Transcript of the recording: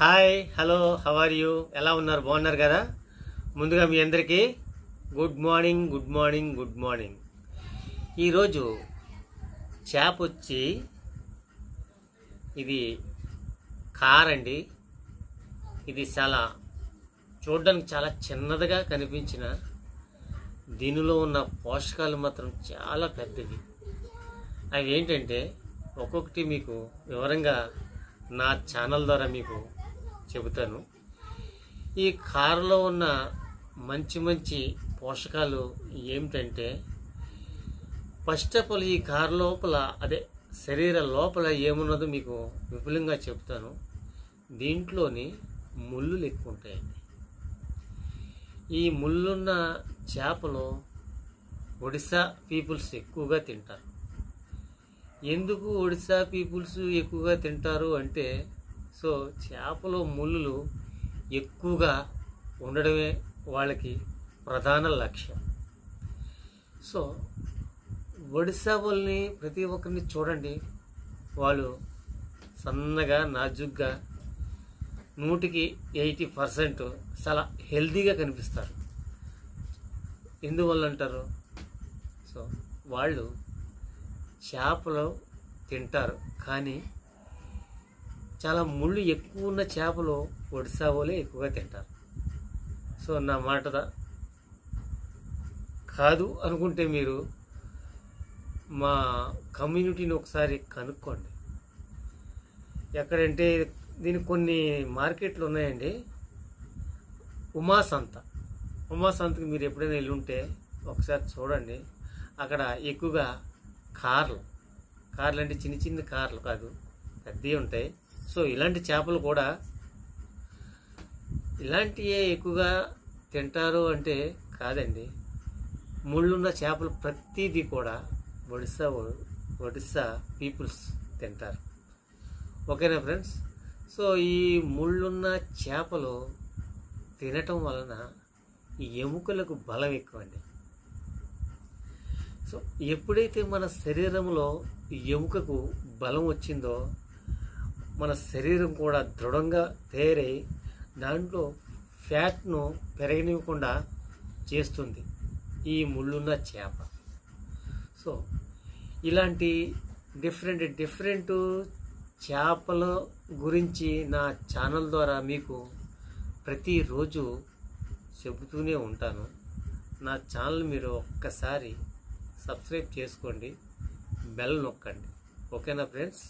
Hi hello how are you ఎలా ఉన్నారు బాగున్నారు కదా ముందుగా మీ అందరికీ good morning good morning good morning ఈరోజు చేప వచ్చి ఇది కారండి. ఇది చాలా చూడడానికి చాలా చిన్నదిగా కనిపించిన దీనిలో ఉన్న పోషకాలు మాత్రం చాలా పెద్దవి. అవి ఏంటంటే ఒక్కొక్కటి మీకు వివరంగా నా ఛానల్ ద్వారా మీకు చెబుతాను. ఈ కారులో ఉన్న మంచి మంచి పోషకాలు ఏమిటంటే ఫస్ట్ ఆఫ్ ఆల్ ఈ కారు లోపల శరీర లోపల ఏమున్నదో మీకు విపులంగా చెప్తాను. దీంట్లోని ముళ్ళులు ఎక్కువ ఉంటాయండి. ఈ ముళ్ళున్న చేపలు ఒడిశా పీపుల్స్ ఎక్కువగా తింటారు. ఎందుకు ఒడిశా పీపుల్స్ ఎక్కువగా తింటారు అంటే చేపలో ముళ్ళు ఎక్కువగా ఉండడమే వాళ్ళకి ప్రధాన లక్ష్యం. ఒడిశా వాళ్ళని ప్రతి ఒక్కరిని చూడండి, వాళ్ళు సన్నగా నాజుగ్గా 100కి 80% చాలా హెల్తీగా కనిపిస్తారు. ఎందువల్ల అంటారు? వాళ్ళు చేపలు తింటారు, కానీ చాలా ముళ్ళు ఎక్కువ ఉన్న చేపలు ఒడిశా వాళ్ళే ఎక్కువగా తింటారు. నా మాట కాదు అనుకుంటే మీరు మా కమ్యూనిటీని ఒకసారి కనుక్కోండి. ఎక్కడంటే దీనికి కొన్ని మార్కెట్లు ఉన్నాయండి. ఉమాసంతకి మీరు ఎప్పుడైనా వెళ్ళి ఉంటే ఒకసారి చూడండి. అక్కడ ఎక్కువగా కార్లు అంటే చిన్న చిన్న కార్లు కాదు, పెద్దవి ఉంటాయి. ఇలాంటి చేపలు కూడా ఇలాంటివే ఎక్కువగా తింటారు అంటే కాదండి. ముళ్ళున్న చేపలు ప్రతిదీ కూడా ఒడిశా పీపుల్స్ తింటారు. ఓకేనా ఫ్రెండ్స్? ఈ ముళ్ళున్న చేపలు తినటం వలన ఈ ఎముకలకు బలం ఎక్కువ అండి. ఎప్పుడైతే మన శరీరంలో ఎముకకు బలం వచ్చిందో మన శరీరం కూడా దృఢంగా తయారై దాంట్లో ఫ్యాట్ను పెరగనివ్వకుండా చేస్తుంది ఈ ముళ్ళున్న చేప. ఇలాంటి డిఫరెంట్ చేపల గురించి నా ఛానల్ ద్వారా మీకు ప్రతిరోజు చెబుతూనే ఉంటాను. నా ఛానల్ మీరు ఒక్కసారి సబ్స్క్రైబ్ చేసుకోండి, బెల్ నొక్కండి. ఓకేనా ఫ్రెండ్స్?